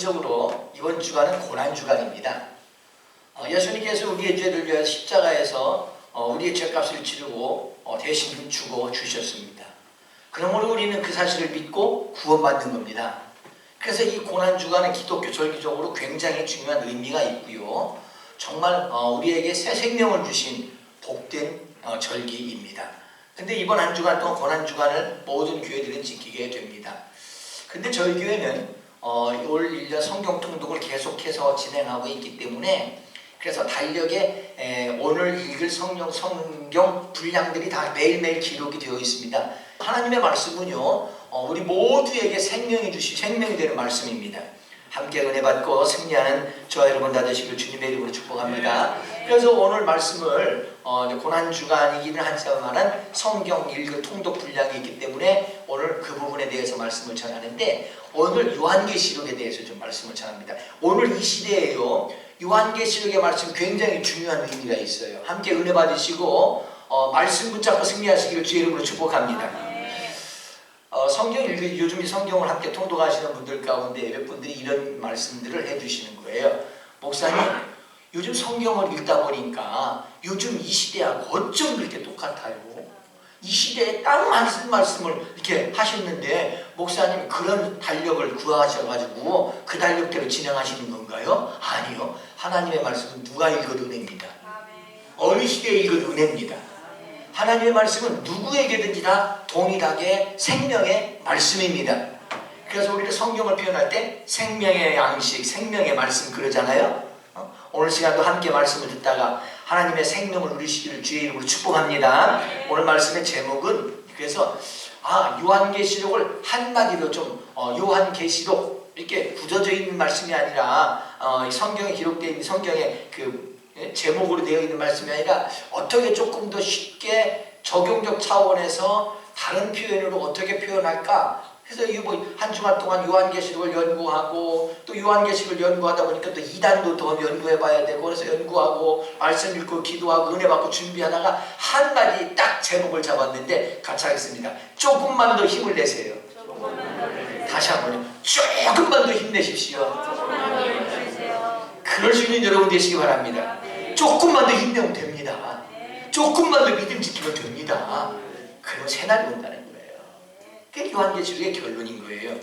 절기적으로 이번 주간은 고난주간입니다. 예수님께서 우리의 죄를 위하여 십자가에서 우리의 죄값을 치르고 대신 주고 주셨습니다. 그러므로 우리는 그 사실을 믿고 구원받는 겁니다. 그래서 이 고난주간은 기독교 절기적으로 굉장히 중요한 의미가 있고요. 정말 우리에게 새 생명을 주신 복된 절기입니다. 근데 이번 한 주간 동안 고난주간을 모든 교회들은 지키게 됩니다. 근데 저희 교회는 올 1년 성경 통독을 계속해서 진행하고 있기 때문에 그래서 달력에 오늘 읽을 성경 분량들이 다 매일매일 기록이 되어 있습니다. 하나님의 말씀은요, 우리 모두에게 생명이 되는 말씀입니다. 함께 은혜 받고 승리하는 저와 여러분 다 되시길 주님의 이름으로 축복합니다. 그래서 오늘 말씀을 고난주간이기는 하지만 성경 읽을 통독 분량이 있기 때문에 오늘 그 부분에 대해서 말씀을 전하는데, 오늘 요한계시록에 대해서 좀 말씀을 전합니다. 오늘 이 시대에요, 요한계시록의 말씀 굉장히 중요한 의미가 있어요. 함께 은혜 받으시고 말씀 붙잡고 승리하시기를 주의 이름으로 축복합니다. 요즘 이 성경을 함께 통독하시는 분들 가운데 몇 분들이 이런 말씀들을 해주시는 거예요. 목사님, 요즘 성경을 읽다 보니까 요즘 이 시대하고 어쩜 그렇게 똑같아요? 이 시대에 딱 맞는 말씀을 이렇게 하셨는데 목사님 그런 달력을 구하셔가지고 그 달력대로 진행하시는 건가요? 아니요. 하나님의 말씀은 누가 읽어도 은혜입니다. 어느 시대에 읽어도 은혜입니다. 하나님의 말씀은 누구에게든지 다 동일하게 생명의 말씀입니다. 그래서 우리가 성경을 표현할 때 생명의 양식, 생명의 말씀 그러잖아요. 오늘 시간도 함께 말씀을 듣다가 하나님의 생명을 누리시기를 주의 이름으로 축복합니다. 오늘 말씀의 제목은 그래서 요한계시록을 한마디로 좀 요한계시록 이렇게 굳어져 있는 말씀이 아니라 성경에 기록되어 있는 성경의 그 제목으로 되어 있는 말씀이 아니라 어떻게 조금 더 쉽게 적용적 차원에서 다른 표현으로 어떻게 표현할까? 그래서 한 주간 동안 요한계시록을 연구하고 또 요한계시록을 연구하다 보니까 또 이단도 더 연구해 봐야 되고 그래서 연구하고 말씀 읽고 기도하고 은혜 받고 준비하다가 한마디 딱 제목을 잡았는데 같이 하겠습니다. 조금만 더 힘을 내세요. 다시 한번요. 조금만 더 힘내십시오. 그럴 수 있는 여러분 되시기 바랍니다. 조금만 더 힘내면 됩니다. 조금만 더 믿음 지키면 됩니다. 그러면 새날이 온다는 거예요. 그게 요한계시록의 결론인 거예요.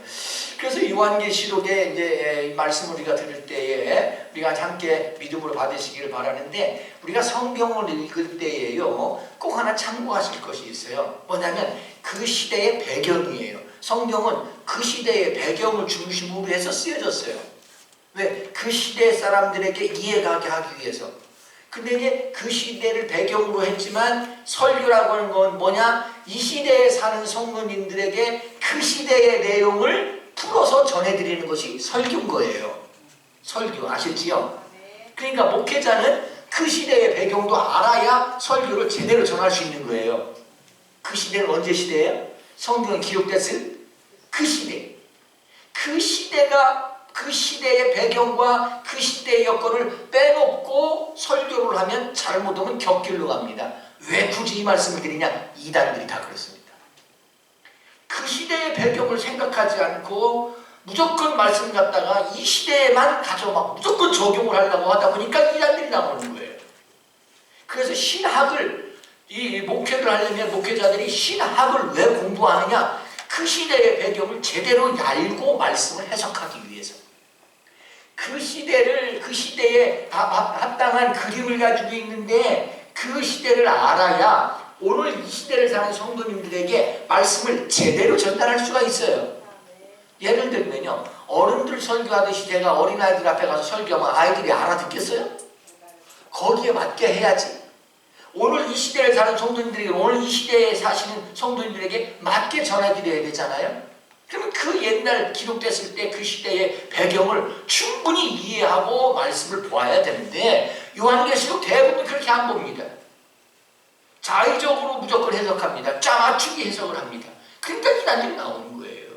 그래서 요한계시록의 이제 말씀을 우리가 들을 때에 우리가 함께 믿음으로 받으시기를 바라는데, 우리가 성경을 읽을 때에요 꼭 하나 참고하실 것이 있어요. 뭐냐면 그 시대의 배경이에요. 성경은 그 시대의 배경을 중심으로 해서 쓰여졌어요. 왜? 그 시대 사람들에게 이해가게 하기 위해서. 근데 이제 그 시대를 배경으로 했지만 설교라고 하는 건 뭐냐? 이 시대에 사는 성도님들에게 그 시대의 내용을 풀어서 전해드리는 것이 설교인 거예요. 설교 아시지요? 그러니까 목회자는 그 시대의 배경도 알아야 설교를 제대로 전할 수 있는 거예요. 그 시대는 언제 시대예요? 성경에 기록됐을 그 시대. 그 시대가 그 시대의 배경과 그 시대의 여건을 빼놓고 설교를 하면 잘못하면 격길로 갑니다. 왜 굳이 이 말씀을 드리냐? 이단들이 다 그렇습니다. 그 시대의 배경을 생각하지 않고 무조건 말씀 갖다가 이 시대에만 가져 막 무조건 적용을 하려고 하다 보니까 이단들이 나오는 거예요. 그래서 신학을 이 목회를 하려면 목회자들이 신학을 왜 공부하느냐? 그 시대의 배경을 제대로 알고 말씀을 해석하기 위해서. 그 시대에 합당한 그림을 가지고 있는데 그 시대를 알아야 오늘 이 시대를 사는 성도님들에게 말씀을 제대로 전달할 수가 있어요. 예를 들면요, 어른들 설교하듯이 제가 어린아이들 앞에 가서 설교하면 아이들이 알아듣겠어요? 거기에 맞게 해야지. 오늘 이 시대를 사는 성도님들에게, 오늘 이 시대에 사시는 성도님들에게 맞게 전해드려야 되잖아요. 그러면 그 옛날 기록됐을 때 그 시대의 배경을 충분히 이해하고 말씀을 보아야 되는데 요한계시록 대부분 그렇게 안 봅니다. 자의적으로 무조건 해석합니다. 짜맞추기 해석을 합니다. 그러니까 이단들이 나오는 거예요.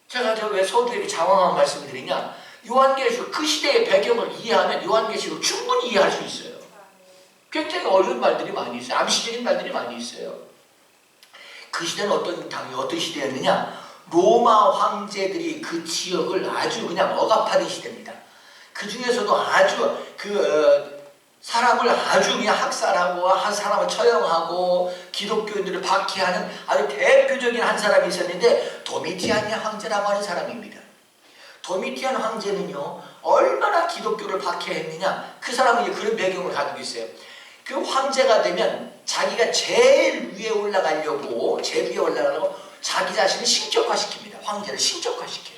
제가 왜 서두에 장황한 말씀을 드리냐? 요한계시록 그 시대의 배경을 이해하면 요한계시록 충분히 이해할 수 있어요. 굉장히 어려운 말들이 많이 있어요. 암시적인 말들이 많이 있어요. 그 시대는 어떤 시대였느냐? 로마 황제들이 그 지역을 아주 그냥 억압하는 시대입니다. 그 중에서도 아주 사람을 아주 그냥 학살하고 한 사람을 처형하고 기독교인들을 박해하는 아주 대표적인 한 사람이 있었는데 도미티안 황제라고 하는 사람입니다. 도미티안 황제는요 얼마나 기독교를 박해했느냐, 그 사람은 그런 배경을 가지고 있어요. 그 황제가 되면 자기가 제일 위에 올라가려고 자기 자신을 신격화시킵니다. 황제를 신격화시켜요.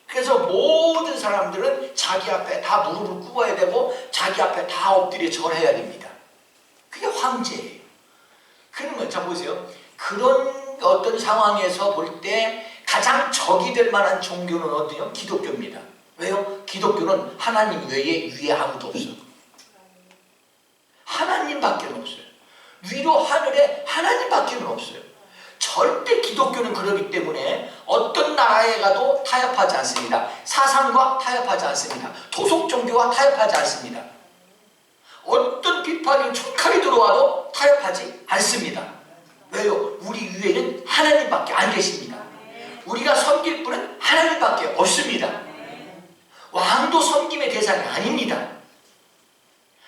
그래서 모든 사람들은 자기 앞에 다 무릎을 꿇어야 되고 자기 앞에 다 엎드려 절해야 됩니다. 그게 황제예요. 그러면 자 보세요. 그런 어떤 상황에서 볼 때 가장 적이 될 만한 종교는 어디요? 기독교입니다. 왜요? 기독교는 하나님 외에 위에 아무도 없어요. 하나님밖에 없어요. 위로 하늘에 하나님밖에 없어요. 절대 기독교는 그러기 때문에 어떤 나라에 가도 타협하지 않습니다. 사상과 타협하지 않습니다. 토속 종교와 타협하지 않습니다. 어떤 비판이 총칼이 들어와도 타협하지 않습니다. 왜요? 우리 위에는 하나님밖에 안 계십니다. 우리가 섬길 분은 하나님밖에 없습니다. 왕도 섬김의 대상이 아닙니다.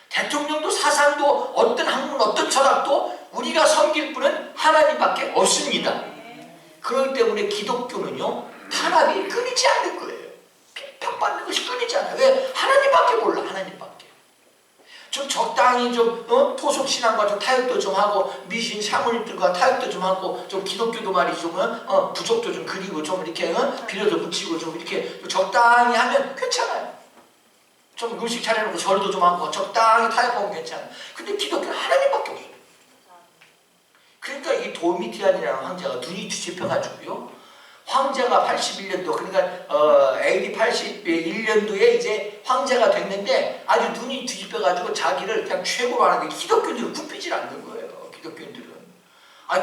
대통령도 사상도 어떤 학문 어떤 철학도 우리가 섬길 분은 하나님밖에 없습니다. 그렇기 때문에 기독교는요 탄압이 끊이지 않는 거예요. 핍박받는 것이 끊이지 않아요. 왜? 하나님밖에 몰라. 하나님밖에. 좀 적당히 좀 토속 신앙과 좀 타협도 좀 하고 미신 샤머니들과 타협도 좀 하고 좀 기독교도 말이죠 부족도 좀 그리고 좀 이렇게 비료도 붙이고 좀 이렇게 적당히 하면 괜찮아요. 좀 음식 차려놓고 절도 좀 하고 적당히 타협하면 괜찮아요. 근데 기독교는 하나님밖에 없어요. 그러니까 이 도미티안이라는 황제가 눈이 뒤집혀가지고요. 황제가 81년도 그러니까 AD 81년도에 이제 황제가 됐는데 아주 눈이 뒤집혀가지고 자기를 그냥 최고로 하는데 기독교인들은 굽히질 않는 거예요. 기독교인들은.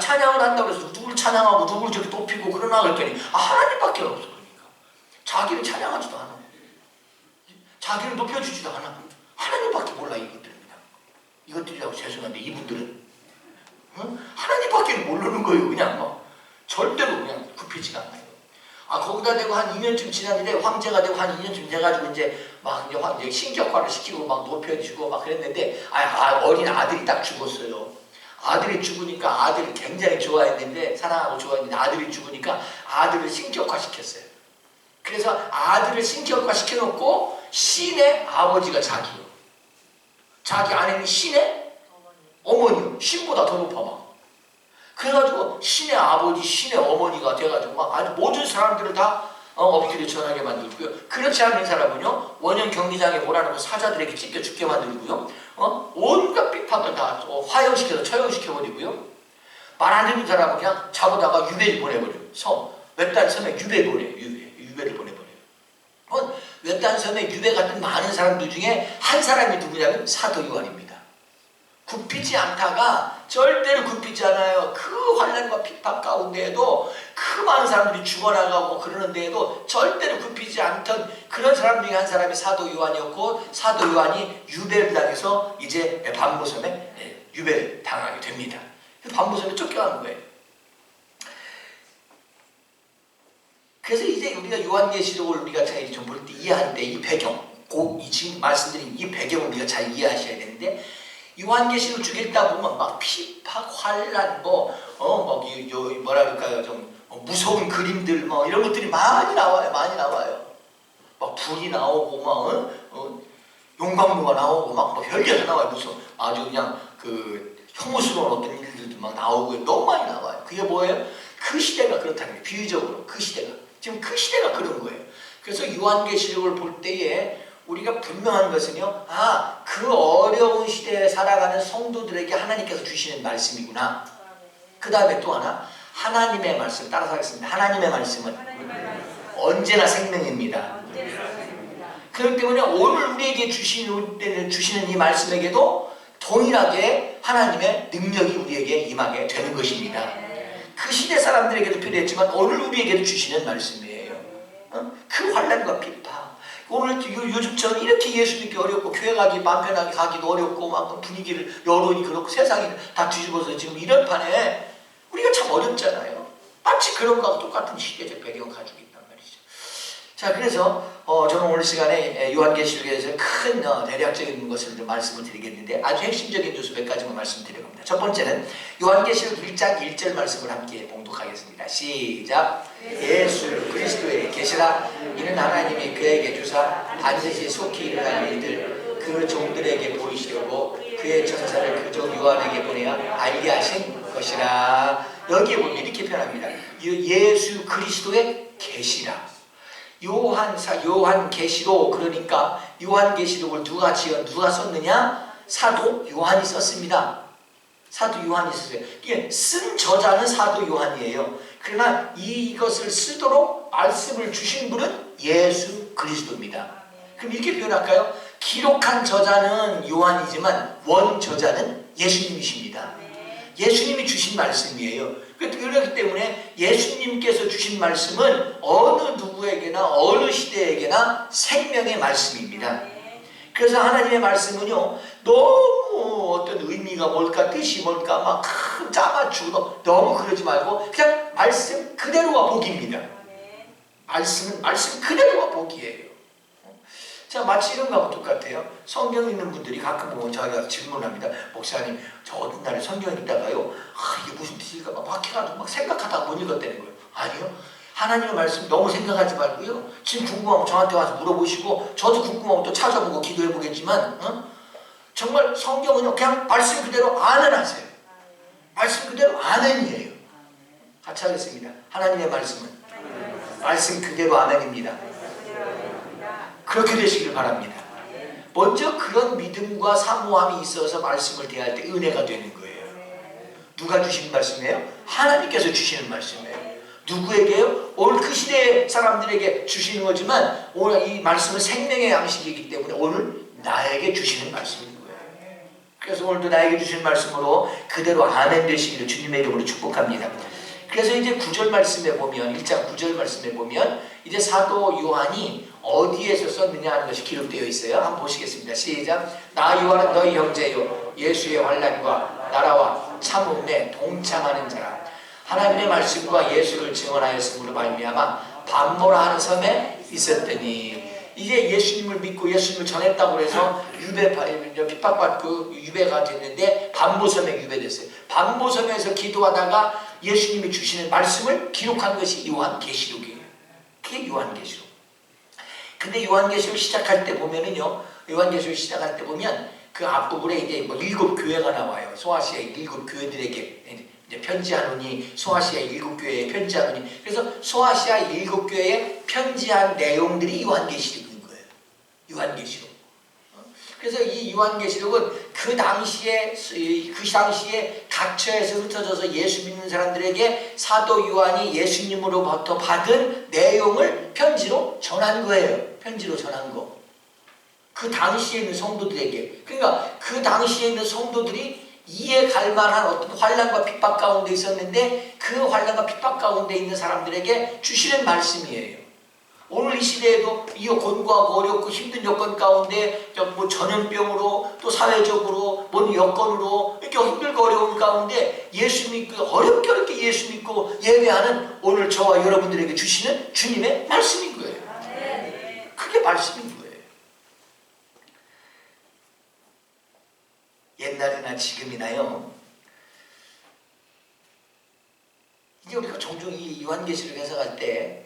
찬양을 한다고 해서 누구를 찬양하고 누구를 저렇게 높이고 그러나 그랬더니 하나님밖에 없어. 그러니까. 자기를 찬양하지도 않아. 자기를 높여주지도 않아. 하나님밖에 몰라 이것들입니다. 이것들이라고 죄송한데 이분들은 하나님밖에 모르는 거예요. 그냥 절대로 그냥 굽히지가 않아요. 거기다 대고 한 2년쯤 지났는데 황제가 되고 한 2년쯤 돼가지고 이제 황제 신격화를 시키고 막 높여주고 막 그랬는데 어린 아들이 딱 죽었어요. 아들이 죽으니까 아들을 굉장히 좋아했는데 사랑하고 좋아했는데 아들이 죽으니까 아들을 신격화 시켰어요. 그래서 아들을 신격화 시켜놓고 신의 아버지가 자기요. 자기 아내는 신의 어머니요. 신보다 더 높아 막. 그래가지고 신의 아버지, 신의 어머니가 돼가지고 막 아주 모든 사람들을 다 엎드려 전하게 만들고요. 그렇지 않은 사람은요 원형 경기장에 몰아넣고 사자들에게 찢겨 죽게 만들고요. 온갖 핍박을 다 화형시켜서 처형시켜버리고요. 말 안 듣는 사람은 그냥 잡아다가 유배를 보내버려요. 외딴 섬에 유배를 보내버려요. 외딴 섬에 유배 같은 많은 사람들 중에 한 사람이 누구냐면 사도 요한입니다. 굽히지 않다가 절대로 굽히지 않아요. 그 환난과 핍박 가운데에도 그 많은 사람들이 죽어나가고 그러는 데에도 절대로 굽히지 않던 그런 사람 중에 한 사람이 사도 요한이었고 사도 요한이 유배를 당해서 이제 반모섬에 유배를 당하게 됩니다. 반모섬에 쫓겨난 거예요. 그래서 이제 우리가 요한계시록을 우리가 잘 좀 볼 때 이해할 때 이 배경, 지금 말씀드린 이 배경을 우리가 잘 이해하셔야 되는데 요한계시록 쭉 읽다 보면 막 핍박, 환란, 뭐라 그럴까요? 좀 무서운 그림들 이런 것들이 많이 나와요. 막 불이 나오고 용광로가 나오고 막 별게 다 나와요. 무슨 아주 그냥 혐오스러운 어떤 일들도 막 나오고 너무 많이 나와요. 그게 뭐예요? 그 시대가 그렇다는 거예요. 비유적으로 그 시대가. 지금 그 시대가 그런 거예요. 그래서 요한계시록을 볼 때에 우리가 분명한 것은요. 그 어려운 시대에 살아가는 성도들에게 하나님께서 주시는 말씀이구나. 그 다음에 또 하나 하나님의 말씀 따라서 하겠습니다. 하나님의 말씀은 언제나 생명입니다. 그렇기 때문에 오늘 우리에게 주시는 이 말씀에게도 동일하게 하나님의 능력이 우리에게 임하게 되는 것입니다. 그 시대 사람들에게도 필요했지만 오늘 우리에게도 주시는 말씀이에요. 그 환난과 핍박. 오늘 요즘처럼 이렇게 예수 믿기 어렵고 교회 가기 마음 편하게 가기도 어렵고 막 분위기를 여론이 그렇고 세상이 다 뒤집어서 지금 이런 판에 우리가 참 어렵잖아요. 마치 그런 거하고 똑같은 시대적 배경을 가지고 있단 말이죠. 자, 그래서 저는 오늘 시간에 요한계시록에서 큰 대략적인 것을 좀 말씀을 드리겠는데 아주 핵심적인 뉴스 몇 가지만 말씀드려 봅니다. 첫 번째는 요한계시록 1장 1절 말씀을 함께 봉독하겠습니다. 시작. 예수 그리스도의 계시라. 이는 하나님이 그에게 주사 반드시 속히 일어날 일들 그 종들에게 보이시려고 그의 천사를 그 종 요한에게 보내어 알게 하신 것이라. 여기에 보면 이렇게 표현합니다. 예수 그리스도의 계시라. 요한계시록, 그러니까 요한계시록을 누가 썼느냐? 사도 요한이 썼습니다. 사도 요한이 썼어요. 이게 쓴 저자는 사도 요한이에요. 그러나 이것을 쓰도록 말씀을 주신 분은 예수 그리스도입니다. 그럼 이렇게 표현할까요? 기록한 저자는 요한이지만 원 저자는 예수님이십니다. 예수님이 주신 말씀이에요. 그렇기 때문에 예수님께서 주신 말씀은 어느 누구에게나 어느 시대에게나 생명의 말씀입니다. 그래서 하나님의 말씀은요, 너무 어떤 의미가 뭘까, 뜻이 뭘까 막 짜맞추고 너무 그러지 말고 그냥 말씀 그대로가 복입니다. 말씀은 말씀 그대로가 복이에요. 자, 마치 이런 거하고 똑같아요. 성경 읽는 분들이 가끔 보면 저희가 질문합니다. 목사님, 저 어떤 날에 성경 읽다가요, 이게 무슨 뜻일까 막 해가지고 막 생각하다가 못 읽었다는 거예요. 아니요. 하나님의 말씀 너무 생각하지 말고요. 지금 궁금하면 저한테 와서 물어보시고, 저도 궁금하면 또 찾아보고 기도해보겠지만, 정말 성경은요, 그냥 말씀 그대로 아는하세요. 말씀 그대로 아는이에요. 같이 하겠습니다. 하나님의 말씀은 말씀 그대로 아멘입니다. 그렇게 되시길 바랍니다. 먼저 그런 믿음과 사모함이 있어서 말씀을 대할 때 은혜가 되는 거예요. 누가 주신 말씀이에요? 하나님께서 주시는 말씀이에요. 누구에게요? 오늘 그 시대의 사람들에게 주시는 거지만 오늘 이 말씀은 생명의 양식이기 때문에 오늘 나에게 주시는 말씀인 거예요. 그래서 오늘도 나에게 주시는 말씀으로 그대로 아멘 되시기를 주님의 이름으로 축복합니다. 그래서 이제 9절 말씀에 보면 1장 9절 말씀에 보면 이제 사도 요한이 어디에서 썼느냐 하는 것이 기록되어 있어요. 한번 보시겠습니다. 시작. 나 요한은 너희 형제요 예수의 환난과 나라와 참음에 동참하는 자라. 하나님의 말씀과 예수를 증언하였으므로 말미암아 반모라 하는 섬에 있었더니. 이제 예수님을 믿고 예수님을 전했다고 해서 핍박받고 유배가 됐는데 반모섬에 유배됐어요. 반모섬에서 기도하다가 예수님이 주시는 말씀을 기록한 것이 요한계시록이에요. 그게 요한계시록. 근데 요한계시록 시작할 때 보면은요, 요한계시록 시작할 때 보면 그 앞부분에 이제 뭐 7교회가 나와요. 소아시아의 7교회들에게 이제 편지하노니, 소아시아의 7교회에 편지하노니. 그래서 소아시아 7교회에 편지한 내용들이 요한계시록인 거예요. 요한계시록. 그래서 이 요한계시록은 그 당시에 각처에서 흩어져서 예수 믿는 사람들에게 사도 요한이 예수님으로부터 받은 내용을 편지로 전한 거예요. 편지로 전한 거. 그 당시에 있는 성도들에게. 그러니까 그 당시에 있는 성도들이 이해 갈 만한 어떤 환난과 핍박 가운데 있었는데 그 환난과 핍박 가운데 있는 사람들에게 주시는 말씀이에요. 오늘 이 시대에도 이 곤고하고 어렵고 힘든 여건 가운데 뭐 전염병으로 또 사회적으로 뭔 여건으로 이렇게 힘들고 어려운 가운데 예수 믿고 어렵게 예수 믿고 예배하는 오늘 저와 여러분들에게 주시는 주님의 말씀인 거예요. 그게 말씀인 거예요. 옛날이나 지금이나요. 이제 우리가 종종 이 요한계시록 해석할 때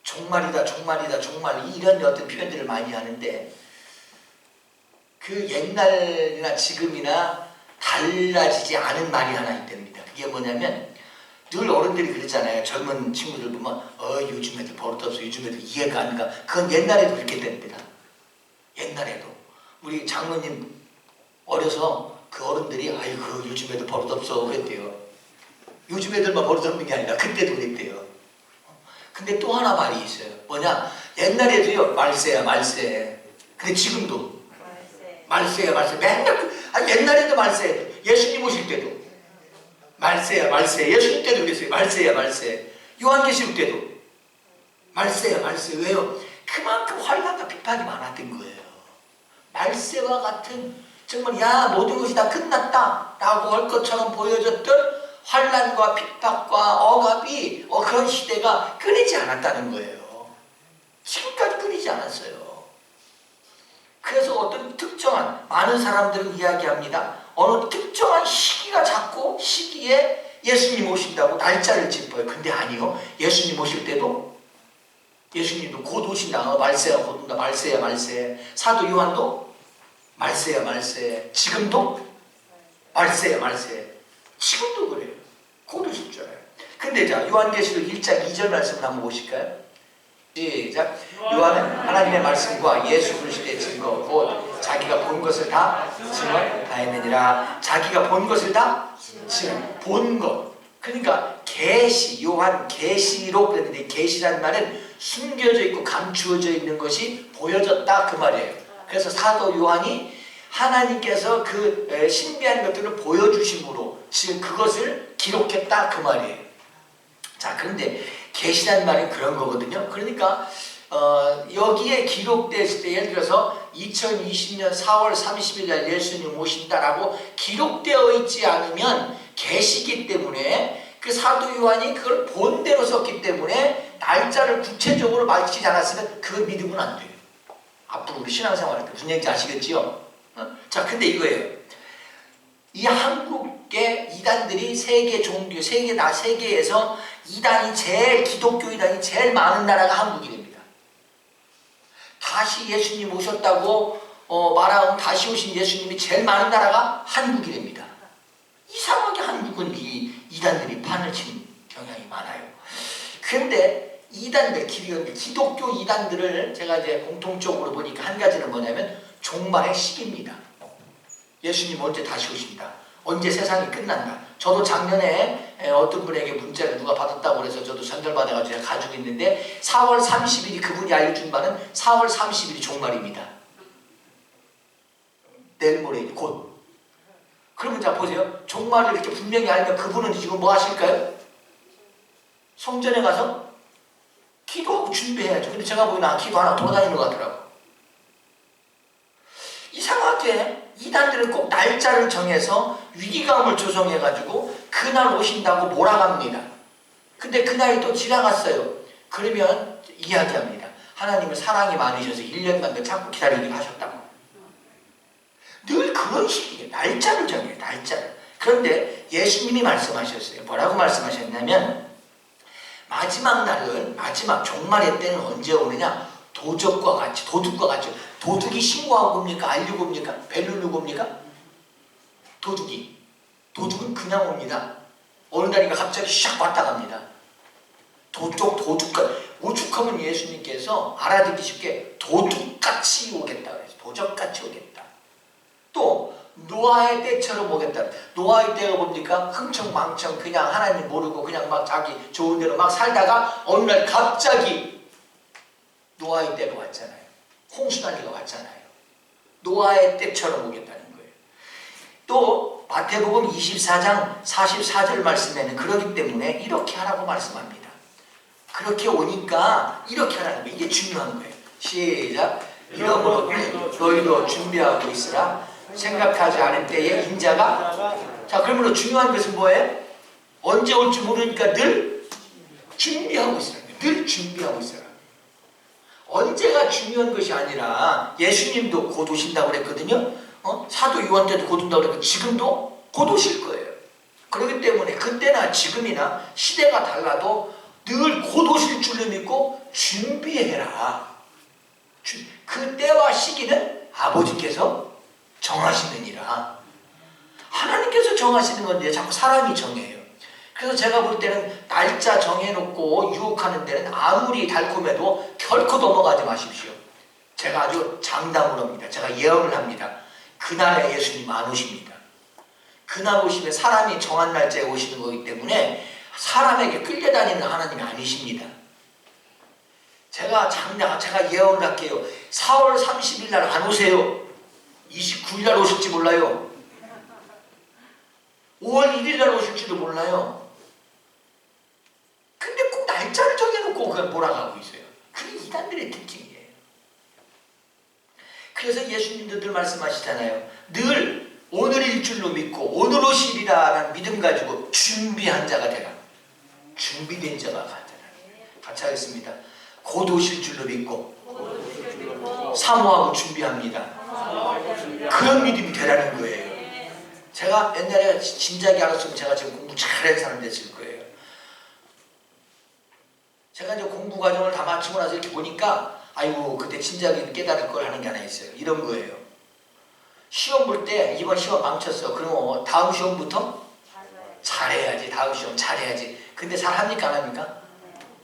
종말이다 정말 이런 어떤 표현들을 많이 하는데 그 옛날이나 지금이나 달라지지 않은 말이 하나 있답니다. 그게 뭐냐면 늘 어른들이 그러잖아요. 젊은 친구들 보면 요즘 애들 버릇없어, 요즘 애들 이해가 안 가. 그건 옛날에도 그렇게 됩니다. 옛날에도 우리 장로님 어려서 그 어른들이 아이고 요즘 애들 버릇없어 그랬대요. 요즘 애들만 버릇없는 게 아니라 그때도 그랬대요. 근데 또 하나 말이 있어요. 뭐냐? 옛날에도요 말세야 말세. 근데 지금도 말세야 말세. 맨날 옛날에도 말세. 예수님 오실 때도 말세야 말세. 예수님 때도 그랬어요. 말세야 말세. 요한계시록 때도 말세야 말세. 왜요? 그만큼 환난과 핍박이 많았던 거예요. 말세와 같은 정말 모든 것이 다 끝났다 라고 할 것처럼 보여졌던 환난과 핍박과 억압이 그런 시대가 끊이지 않았다는 거예요. 지금까지 끊이지 않았어요. 그래서 어떤 특정한, 많은 사람들은 이야기합니다. 어느 특정한 시기가 자꾸 시기에 예수님 오신다고 날짜를 짚어요. 근데 아니요. 예수님 오실 때도 예수님도 곧 오신다. 말세야 곧 온다. 말세야 말세. 사도 요한도 말세야 말세. 지금도 말세야 말세. 지금도 그래요. 곧 오실 줄 알아요. 근데 자, 요한계시록 1장 2절 말씀을 한번 보실까요? 시작. 요한은 하나님의 말씀과 예수 그리스도의 증거 곧 자기가 본 것을 다 증언하였느니라. 자기가 본 것을 다 본 것. 그러니까 계시, 요한 계시록 그랬는데 계시라는 말은 숨겨져 있고 감추어져 있는 것이 보여졌다 그 말이에요. 그래서 사도 요한이 하나님께서 그 신비한 것들을 보여주심으로 지금 그것을 기록했다 그 말이에요. 자, 그런데 계시라는 말은 그런 거거든요. 그러니까 여기에 기록됐을 때 예를 들어서 2020년 4월 30일 날 예수님 오신다라고 기록되어 있지 않으면 계시기 때문에 그 사도 요한이 그걸 본대로 썼기 때문에 날짜를 구체적으로 밝히지 않았으면 그 믿으면 안 돼요. 앞으로 우리 신앙생활할 때 무슨 얘기인지 아시겠지요? 자, 근데 이거예요. 이 한국의 이단들이 세계 종교, 세계에서 이단이 기독교 이단이 제일 많은 나라가 한국이 됩니다. 다시 예수님 오셨다고 말하면 다시 오신 예수님이 제일 많은 나라가 한국이 됩니다. 이상하게 한국은 이 이단들이 판을 치는 경향이 많아요. 그런데 이단들, 기독교 이단들을 제가 이제 공통적으로 보니까 한 가지는 뭐냐면 종말의 시기입니다. 예수님 언제 다시 오십니다. 언제 세상이 끝난다. 저도 작년에 어떤 분에게 문자를 누가 받았다고 그래서 저도 전달받아가지고 제가 가지고 있는데 4월 30일이 그분이 알려준 바는 4월 30일이 종말입니다. 내일 모레 곧. 그러면 자 보세요. 종말을 이렇게 분명히 알면 그분은 지금 뭐 하실까요? 성전에 가서 기도하고 준비해야죠. 근데 제가 보기에는 기도 하나 돌아다니는 것 같더라고. 이상하게 이단들은 꼭 날짜를 정해서 위기감을 조성해가지고 그날 오신다고 몰아갑니다. 근데 그날이 또 지나갔어요. 그러면 이야기합니다. 하나님은 사랑이 많으셔서 1년만 더 참고 기다리게 하셨다고. 늘 그런 식이에요. 날짜를 정해요. 날짜를. 그런데 예수님이 말씀하셨어요. 뭐라고 말씀하셨냐면 마지막 날은, 마지막 종말의 때는 언제 오느냐? 도적과 같이, 도둑과 같이. 도둑이 신고한 겁니까? 알려고 옵니까? 벨 누르고 옵니까? 도둑은 그냥 옵니다. 어느 날인가 갑자기 샥 왔다 갑니다. 도둑과 오죽하면 예수님께서 알아듣기 쉽게 도둑같이 오겠다 그래서 도적같이 오겠다. 또 노아의 때처럼 오겠다. 노아의 때가 뭡니까? 흥청망청 그냥 하나님 모르고 그냥 막 자기 좋은 대로 막 살다가 어느 날 갑자기 노아의 때가 왔잖아요. 홍수난리가 왔잖아요. 노아의 때처럼 오겠다는 거예요. 또 마태복음 24장 44절 말씀에는 그러기 때문에 이렇게 하라고 말씀합니다. 그렇게 오니까 이렇게 하라는 거예요. 이게 중요한 거예요. 시작. 이러므로 너희도 준비하고 있으라. 생각하지 않을 때에 인자가. 자, 그러므로 중요한 것은 뭐예요? 언제 올지 모르니까 늘 준비하고 있으라. 늘 준비하고 있으라. 언제가 중요한 것이 아니라 예수님도 곧 오신다고 그랬거든요. 사도 요한 때도 곧 온다고 그랬고 지금도 곧 오실 거예요. 그렇기 때문에 그때나 지금이나 시대가 달라도 늘 곧 오실 줄로 믿고 준비해라. 그 때와 시기는 아버지께서 정하시느니라. 하나님께서 정하시는 건데 자꾸 사람이 정해요. 그래서 제가 볼 때는 날짜 정해놓고 유혹하는 데는 아무리 달콤해도 결코 넘어가지 마십시오. 제가 아주 장담을 합니다. 제가 예언을 합니다. 그날에 예수님 안 오십니다. 그날 오시면 사람이 정한 날짜에 오시는 거기 때문에 사람에게 끌려다니는 하나님이 아니십니다. 제가 예언을 할게요. 4월 30일 날 안 오세요. 29일 날 오실지 몰라요. 5월 1일 날 오실지도 몰라요. 근데 꼭 날짜를 정해놓고 그걸 몰아가고 있어요. 그게 이단들의 특징이에요. 그래서 예수님도 늘 말씀하시잖아요. 늘 오늘일 줄로 믿고 오늘 오시리라는 믿음 가지고 준비한 자가 되라. 준비된 자가 되라. 같이 하겠습니다. 곧 오실 줄로 믿고 사모하고 준비합니다. 그런 믿음이 되라는 거예요. 제가 옛날에 진작에 알았으면 제가 지금 공부 잘한 사람 됐을 거예요. 제가 이제 공부 과정을 다 마치고 나서 이렇게 보니까 아이고 그때 진작에 깨달을 걸 하는 게 하나 있어요. 이런 거예요. 시험 볼 때 이번 시험 망쳤어. 그럼 다음 시험부터 잘해야지. 다음 시험 잘해야지. 근데 잘합니까 안 합니까?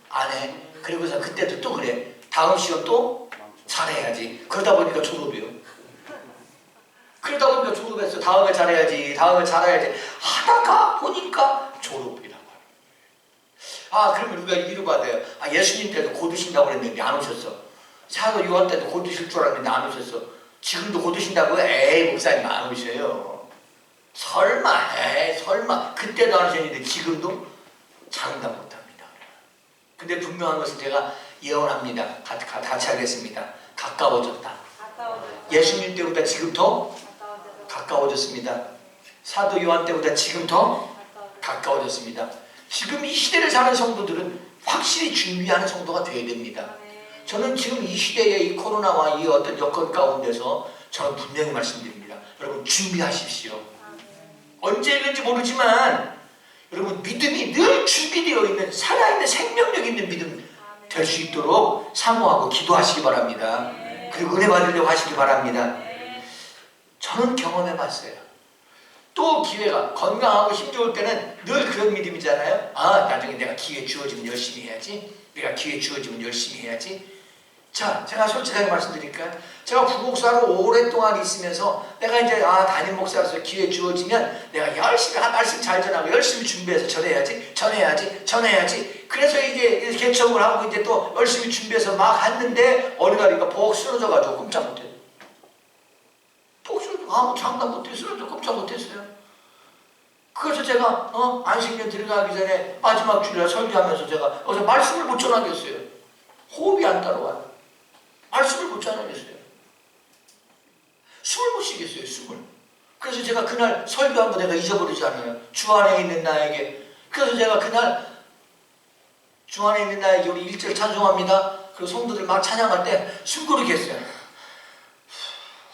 안 해. 그리고서 그때도 또 그래. 다음 시험 또 잘해야지. 그러다 보니까 졸업이요. 그러다 보니까 졸업했어. 다음에 잘해야지. 다음에 잘해야지. 하다가 보니까 졸업이라고. 아 그러면 우리가 이루 받아요. 아 예수님 때도 곧 오신다고 그랬는데 안 오셨어. 사도 요한 때도 곧 오실 줄 알았는데 안 오셨어. 지금도 곧 오신다고요? 에이 목사님 안 오셔요. 설마 설마 그때도 안 오셨는데 지금도 장담 못합니다. 근데 분명한 것은 제가 예언합니다. 같이 하겠습니다. 가까워졌다. 예수님 때보다 지금 더 가까워졌습니다. 사도 요한 때보다 지금 더 가까워졌습니다. 지금 이 시대를 사는 성도들은 확실히 준비하는 성도가 되어야 됩니다. 저는 지금 이 시대의 이 코로나와 이 어떤 여건 가운데서 저는 분명히 말씀드립니다. 여러분 준비하십시오. 언제 있는지 모르지만 여러분 믿음이 늘 준비되어 있는 살아있는 생명력 있는 믿음 될 수 있도록 사모하고 기도하시기 바랍니다. 그리고 은혜 받으려고 하시기 바랍니다. 저는 경험해 봤어요. 또 기회가 건강하고 힘 좋을 때는 늘 그런 믿음이잖아요. 아 나중에 내가 기회 주어지면 열심히 해야지. 내가 기회 주어지면 열심히 해야지. 자, 제가 솔직하게 말씀드릴까요? 제가 부목사로 오랫동안 있으면서 내가 이제 담임 목사로서 기회 주어지면 내가 열심히 말씀 잘 전하고 열심히 준비해서 전해야지. 그래서 이제 개척을 하고 이제 또 열심히 준비해서 막 했는데 어느 날이가 복 쓰러져가지고 꼼짝 못해요. 복 쓰러져 아무 장담 못해 쓰러져 꼼짝 못했어요. 그래서 제가 안식년 들어가기 전에 마지막 주일에 설교하면서 제가 어서 말씀을 못 전하겠어요. 호흡이 안 따라와요. 말씀을 못 전하겠어요. 숨을 못 쉬겠어요. 숨을. 그래서 제가 그날 설교한 거 내가 잊어버리지 않아요. 주 안에 있는 나에게. 그래서 제가 그날 주 안에 있는 나에게 우리 1절 찬송합니다. 그리고 성도들 막 찬양할 때 숨고르게 했어요.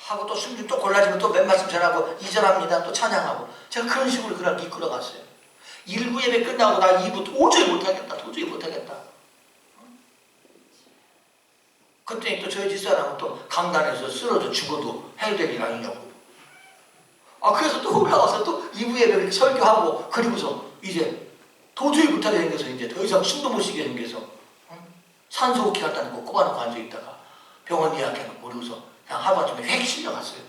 하고 또 숨 좀 또 골라지면 또 몇 말씀 전하고 2절 합니다. 또 찬양하고. 제가 그런 식으로 그날 이끌어갔어요. 1부 예배 끝나고 나 2부 도저히 못하겠다. 그때 또 저희 집사람은 또 강단에서 쓰러져 죽어도 해야 될 일 아니냐고. 그래서 또 올라가서 또 2부 예배 설교하고 그리고서 이제 도저히 못하게 생겨서 이제 더 이상 숨도 못 쉬게 생겨서 산소호흡기 갖다 놓고 꼽아놓고 앉아있다가 병원 예약해놓고 그러고서 그냥 하루아침에 획 실려갔어요.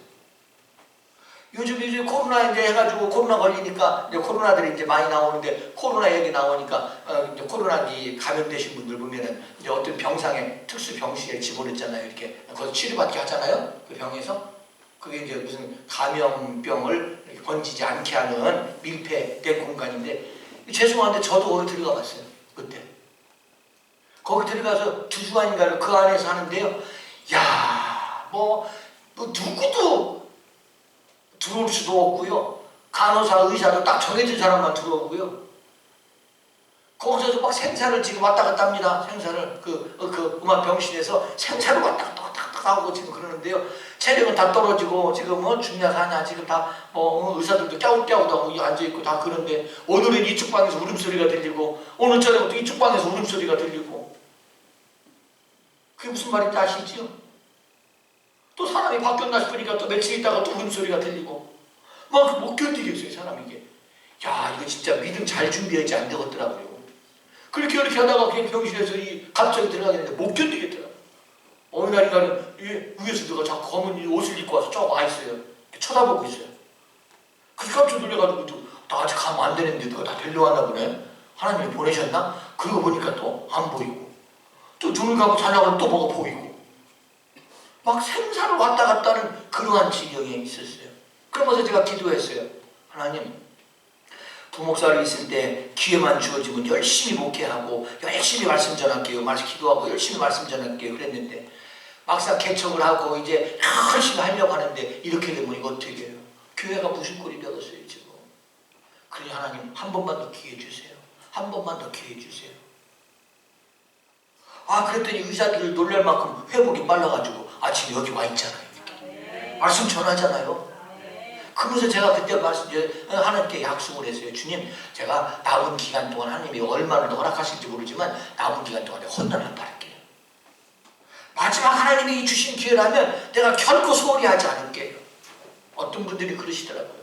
요즘 코로나 이제 해가지고 코로나 걸리니까 이제 코로나들이 이제 많이 나오는데 코로나 얘기 나오니까 이제 코로나 감염되신 분들 보면은 이제 어떤 병상에 특수 병실에 집어넣잖아요. 이렇게 거기서 치료받게 하잖아요. 그 병에서 그게 이제 무슨 감염병을 번지지 않게 하는 밀폐된 공간인데 죄송한데 저도 거기 들어가 봤어요. 그때 거기 들어가서 2주간인가를 그 안에서 하는데요. 야, 뭐 누구도 들어올 수도 없고요. 간호사, 의사도 딱 정해진 사람만 들어오고요. 거기서 막 생사를 지금 왔다 갔다 합니다. 생사를 그 음압병실에서 생사를 왔다 갔다 하고 지금 그러는데요. 체력은 다 떨어지고 지금 중약하냐 지금 다 의사들도 깨우깨우다고 앉아있고 다 그런데 오늘은 이쪽 방에서 울음소리가 들리고 오늘 저녁은 또 이쪽 방에서 울음소리가 들리고 그게 무슨 말인지 아시죠? 또 사람이 바뀌었나 싶으니까 또 며칠 있다가 또 울음소리가 들리고 막 못 견디겠어요 사람이 이게. 야 이거 진짜 믿음 잘 준비하지 안 되겠더라고요. 그렇게 하다가 그냥 병실에서 갑자기 들어가게 되는데 못 견디겠더라고요. 어느 날인가는 위에서 누가 자꾸 검은 옷을 입고 와서 쫙 와있어요. 쳐다보고 있어요. 그래서 깜짝 놀래가지고 나 아직 가면 안 되는데 누가 다 데려왔나 보네. 하나님이 보내셨나? 그러고 보니까 또 안 보이고 또 눈을 감고 자려고 또 뭐가 보이고 막 생사를 왔다 갔다 하는 그러한 지경에 있었어요. 그러면서 제가 기도했어요. 하나님 부목사로 있을 때 기회만 주어지면 열심히 목회하고 열심히 말씀 전할게요. 기도하고 열심히 말씀 전할게요. 그랬는데 막상 개척을 하고 이제 열심히 하려고 하는데 이렇게 되면 이거 어떻게 해요? 교회가 무슨 꼴이 되었어요 지금. 그러니 하나님 한 번만 더 기회 주세요. 한 번만 더 기회 주세요. 그랬더니 의사들 놀랄 만큼 회복이 빨라가지고 아침에 여기 와 있잖아요. 이렇게. 말씀 전하잖아요. 그러면서 제가 그때 하나님께 약속을 했어요. 주님, 제가 남은 기간 동안 하나님이 얼마나 더 허락하실지 모르지만 남은 기간 동안에 헌혈을 바랄게요. 마지막 하나님이 주신 기회라면 내가 결코 소홀히 하지 않을게요. 어떤 분들이 그러시더라고요.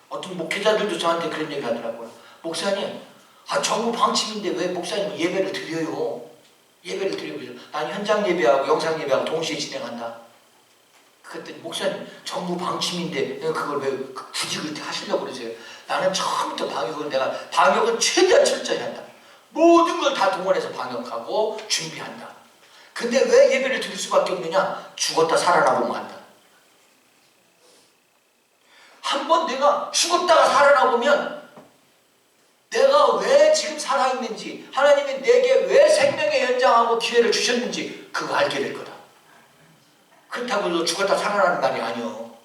어떤 목회자들도 저한테 그런 얘기 하더라고요. 목사님, 정부 방침인데 왜 목사님 예배를 드려요? 예배를 드리고 난 현장 예배하고 영상 예배하고 동시에 진행한다. 그랬더니 목사님 정부 방침인데 그걸 왜 굳이 그렇게 하시려고 그러세요? 나는 처음부터 방역은 최대한 철저히 한다. 모든 걸 다 동원해서 방역하고 준비한다. 근데 왜 예배를 드릴 수밖에 없느냐? 죽었다 살아나보면 한다. 한번 내가 죽었다가 살아나보면 내가 왜 지금 살아있는지, 하나님이 내게 왜 생명의 연장하고 기회를 주셨는지 그거 알게 될 거다. 그렇다고 해서 죽었다 살아나는 말이 아니요.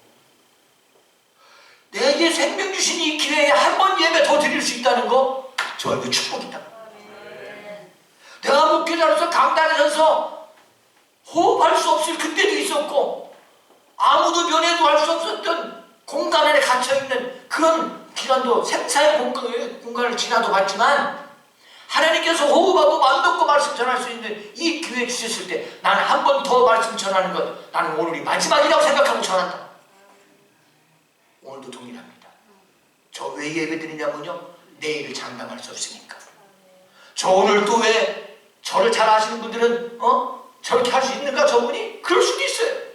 내게 생명 주신 이 기회에 한 번 예배 더 드릴 수 있다는 거, 저에게 축복이다. 내가 목회자로서 강단에 서서 호흡할 수 없을 그때도 있었고 아무도 면회도 할 수 없었던 공간 안에 갇혀있는 그런 기간도 생사의 공간을 지나도 봤지만 하나님께서 호흡하고 마음 놓고 말씀 전할 수 있는 이 기회 주셨을 때 나는 한 번 더 말씀 전하는 것, 나는 오늘이 마지막이라고 생각하고 전한다. 오늘도 동일합니다. 저 왜 예배 드리냐면요, 내일을 장담할 수 없으니까. 저 오늘 또 왜 저를 잘 아시는 분들은 저렇게 할 수 있는가 저분이? 그럴 수도 있어요.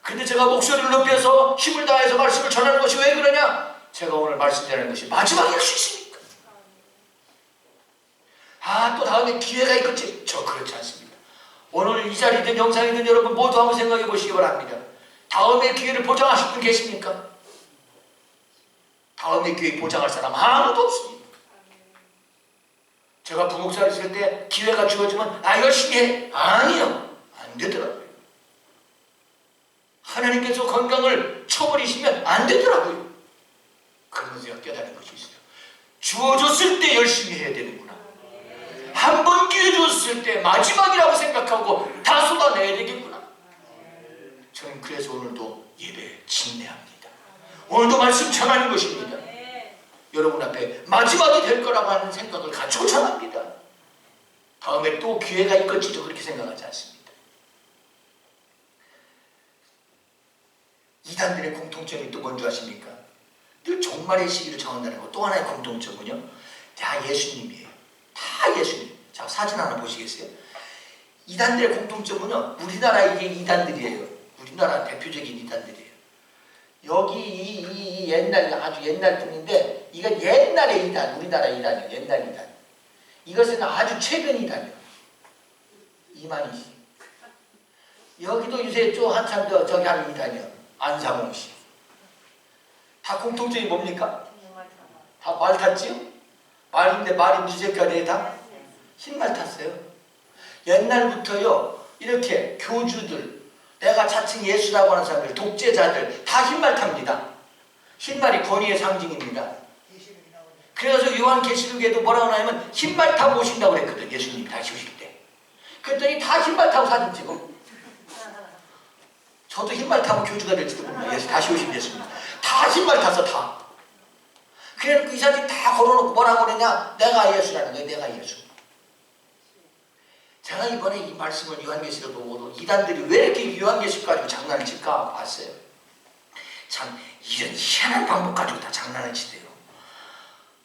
근데 제가 목소리를 높여서 힘을 다해서 말씀을 전하는 것이 왜 그러냐? 제가 오늘 말씀드리는 것이 마지막일 수 있으니까. 또 다음에 기회가 있겠지. 저 그렇지 않습니다. 오늘 이 자리든 영상이든 여러분 모두 한번 생각해 보시기 바랍니다. 다음에 기회를 보장하실 분 계십니까? 다음에 기회 보장할 사람 아무도 없습니다. 제가 부목사를 쓸 때 기회가 주어지면 열심히 해. 아니요. 안 되더라고요. 하나님께서 건강을 쳐버리시면 안 되더라고요. 그러면서 제가 깨달은 것이 있어요. 주어졌을 때 열심히 해야 되는구나. 한 번 기회 줬을 때 마지막이라고 생각하고 다 쏟아내야 되겠구나. 저는 그래서 오늘도 예배 진내합니다. 오늘도 말씀 전하는 것입니다. 여러분 앞에 마지막이 될 거라고 하는 생각을 가지고 전합니다. 다음에 또 기회가 있겠지도 그렇게 생각하지 않습니다. 이단들의 공통점이 또 뭔지 아십니까? 늘 종말의 시기를 정한다는 것. 또 하나의 공통점은요, 다 예수님이에요. 다 예수님. 자, 사진 하나 보시겠어요? 이단들의 공통점은요, 우리나라 이게 이단들이에요. 우리나라 대표적인 이단들이에요. 여기 이 옛날, 아주 옛날 분인데 이건 옛날의 이단, 우리나라 이단이에요. 옛날 이단. 이것은 아주 최근 이단이에요. 이만희 씨. 여기도 요새 한참 저기 하는 이단이에요. 안상홍 씨. 다 공통점이 뭡니까? 다 말 탔지요? 말인데 말이 무색하네. 다 흰말 탔어요. 옛날부터요, 이렇게 교주들, 내가 자칭 예수라고 하는 사람들, 독재자들 다 흰말 탑니다. 흰말이 권위의 상징입니다. 그래서 요한계시록에도 뭐라고 하냐면 흰말 타고 오신다고 그랬거든. 예수님 다시 오실 때. 그랬더니 다 흰말 타고 사진 찍어. 저도 흰말 타고 교주가 될지도 몰라요. 예수 다시 오신 예수님. 다 흰말 타서 다. 그래놓고 이 사진 다 걸어놓고 뭐라고 그러냐? 내가 예수라는 거예요. 내가 예수. 제가 이번에 이 말씀을 요한계시록 보고도 이단들이 왜 이렇게 요한계시록 가지고 장난을 칠까 봤어요. 참 이런 희한한 방법 가지고 다 장난을 치대요.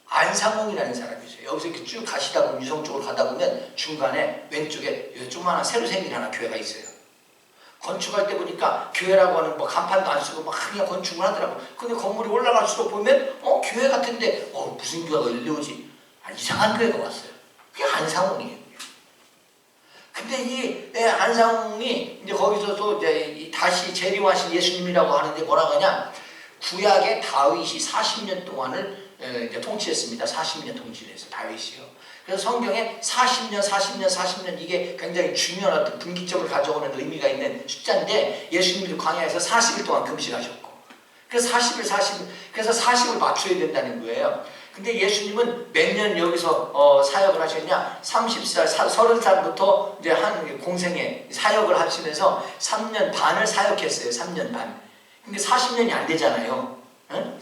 안상홍이라는 사람이 있어요. 여기서 이렇게 쭉 가시다 보면 유성 쪽으로 가다 보면 중간에 왼쪽에 조그마한 새로 생긴 하나 교회가 있어요. 건축할 때 보니까 교회라고 하는 뭐 간판도 안 쓰고 막 그냥 건축을 하더라고. 근데 건물이 올라갈수록 보면 교회 같은데 무슨 교회가 일리 오지? 이상한 교회가 왔어요. 그게 안상홍이에요. 근데 이 안상홍이 이제 거기서도 이제 다시 재림하신 예수님이라고 하는데 뭐라고 하냐? 구약의 다윗이 40년 동안을 이제 통치했습니다. 40년 통치를 해서 다윗이요. 그래서 성경에 40년 이게 굉장히 중요한 어떤 분기점을 가져오는 의미가 있는 숫자인데 예수님도 광야에서 40일 동안 금식하셨고 그래서 40을 맞춰야 된다는 거예요. 근데 예수님은 몇 년 여기서 사역을 하셨냐? 30살, 30살부터 이제 한 공생에 사역을 하시면서 3년 반을 사역했어요. 3년 반. 근데 40년이 안 되잖아요. 응?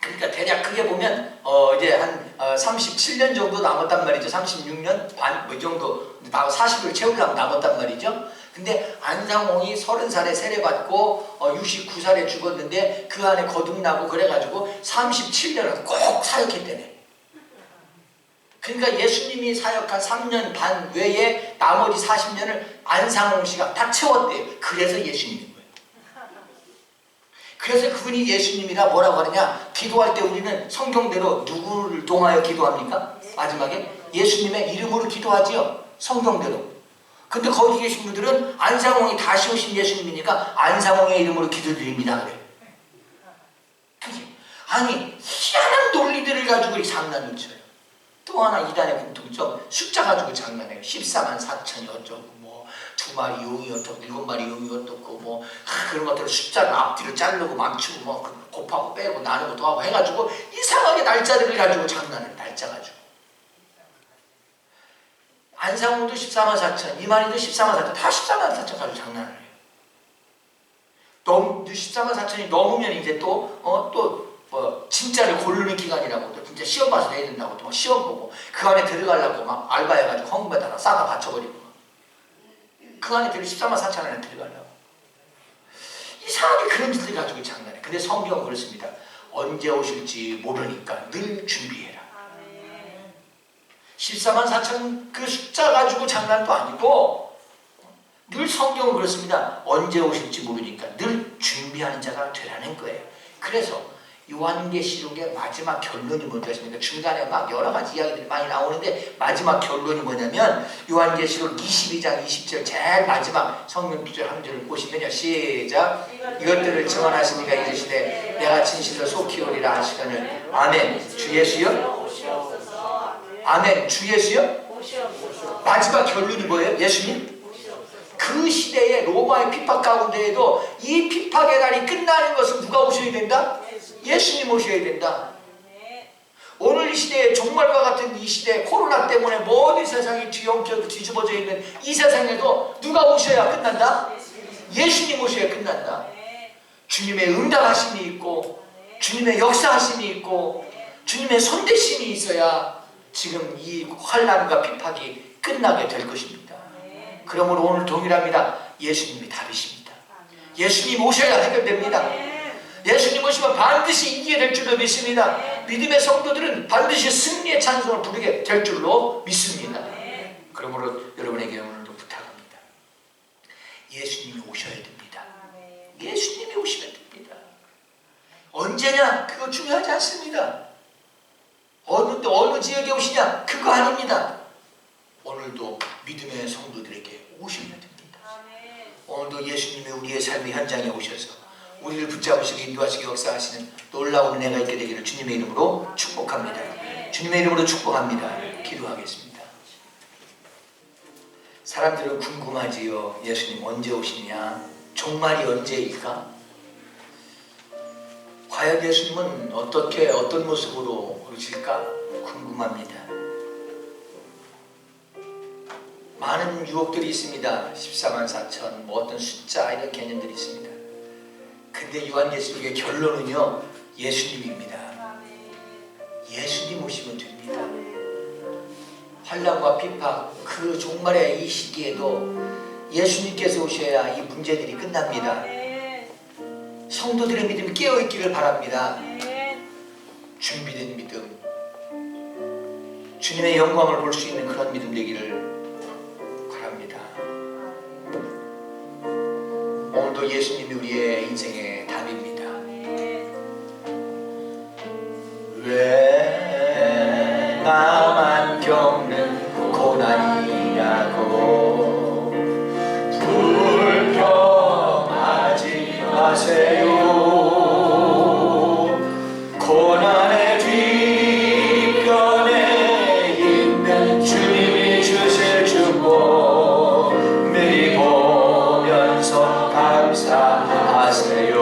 그러니까 대략 크게 보면 이제 한 37년 정도 남았단 말이죠. 36년 반 뭐 이 정도 40을 채우려면 남았단 말이죠. 근데 안상홍이 30살에 세례받고 69살에 죽었는데 그 안에 거듭나고 그래가지고 37년을 꼭 사역했대네. 그러니까 예수님이 사역한 3년 반 외에 나머지 40년을 안상홍 씨가 다 채웠대요. 그래서 예수님인 거예요. 그래서 그분이 예수님이라 뭐라고 하느냐? 기도할 때 우리는 성경대로 누구를 통하여 기도합니까? 마지막에 예수님의 이름으로 기도하지요. 성경대로. 근데 거기 계신 분들은 안상홍이 다시 오신 예수님이니까 안상홍의 이름으로 기도드립니다 그래. 아니 희한한 논리들을 가지고 이 장난을 쳐요. 또 하나 이단의 공통점, 숫자 가지고 장난해요. 14만 4천이 어쩌고 뭐 2마리 용이 어떻고 7마리 용이 어떻고 뭐 그런 것들을 숫자를 앞뒤로 자르고 망치고 뭐 곱하고 빼고 나누고 더하고 해가지고 이상하게 날짜들을 가지고 장난을 날짜 가지고. 안상홍도 14만 4천, 이만희도 14만 4천, 다 14만 4천 가지고 장난을 해요. 14만 4천이 넘으면 이제 뭐 진짜를 고르는 기간이라고, 또 진짜 시험 봐서 해야 된다고, 또 시험 보고 그 안에 들어가려고 막 알바해가지고 헌금에다가 싸다 받쳐버리고 그 안에 14만 4천 안에 들어가려고 이상하게 그런 짓을 가지고 장난해. 근데 성경은 그렇습니다. 언제 오실지 모르니까 늘 준비해라. 14만 4천 그 숫자 가지고 장난도 아니고 늘 성경은 그렇습니다. 언제 오실지 모르니까 늘 준비하는 자가 되라는 거예요. 그래서 요한계시록의 마지막 결론이 뭔지 아십니까? 중간에 막 여러 가지 이야기들이 많이 나오는데 마지막 결론이 뭐냐면 요한계시록 22장 20절 제일 마지막 성경 구절 한 절을 보시면요. 시작. 이것들을 증언하시니가 이르시되 내가 진실로 속히 오리라 하시거늘 아멘. 주 예수여? 아멘. 주 예수요? 마지막 결론이 뭐예요? 예수님? 그 시대에 로마의 핍박 가운데에도 이 핍박의 날이 끝나는 것은 누가 오셔야 된다? 예수님 오셔야 된다. 오늘 이 시대에 종말과 같은 이 시대에 코로나 때문에 모든 세상이 뒤집어져 있는 이 세상에도 누가 오셔야 끝난다? 예수님 오셔야 끝난다. 주님의 응답하심이 있고 주님의 역사하심이 있고 주님의 손대심이 있어야 지금 이 환난과 핍박이 끝나게 될 것입니다. 그러므로 오늘 동일합니다. 예수님이 답이십니다. 예수님 오셔야 해결됩니다. 예수님 오시면 반드시 이기게 될 줄로 믿습니다. 믿음의 성도들은 반드시 승리의 찬송을 부르게 될 줄로 믿습니다. 그러므로 여러분에게 오늘도 부탁합니다. 예수님이 오셔야 됩니다. 예수님이 오시면 됩니다. 언제냐? 그거 중요하지 않습니다. 어느 지역에 오시냐? 그거 아닙니다. 오늘도 믿음의 성도들에게 오시면 됩니다. 오늘도 예수님이 우리의 삶의 현장에 오셔서 우리를 붙잡으시고 인도하시고 역사하시는 놀라운 은혜가 있게 되기를 주님의 이름으로 축복합니다. 주님의 이름으로 축복합니다. 기도하겠습니다. 사람들은 궁금하지요. 예수님 언제 오시냐? 종말이 언제일까? 과연 예수님은 어떤 모습으로 오실까? 궁금합니다. 많은 유혹들이 있습니다. 14만 4천, 뭐 어떤 숫자 이런 개념들이 있습니다. 근데 요한계시록의 결론은요, 예수님입니다. 예수님 오시면 됩니다. 환난과 핍박, 그 종말의 이 시기에도 예수님께서 오셔야 이 문제들이 끝납니다. 성도들의 믿음이 깨어있기를 바랍니다. 준비된 믿음, 주님의 영광을 볼 수 있는 그런 믿음 되기를 바랍니다. 오늘도 예수님이 우리의 인생의 답입니다. 왜 나만 겪는 고난이냐고 불평하지 마세요. 고난의 뒤편에 있는 주님이 주실 축복 미리 보면서 감사하세요.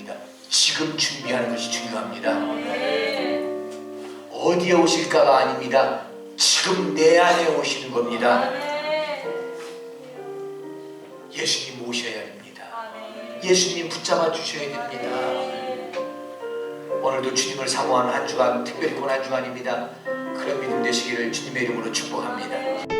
됩니다. 지금 준비하는 것이 중요합니다. 어디에 오실까가 아닙니다. 지금 내 안에 오시는 겁니다. 예수님 모셔야 됩니다. 예수님 붙잡아 주셔야 됩니다. 오늘도 주님을 사모하는 한 주간, 특별히 고난 주간입니다. 그런 믿음 되시기를 주님의 이름으로 축복합니다.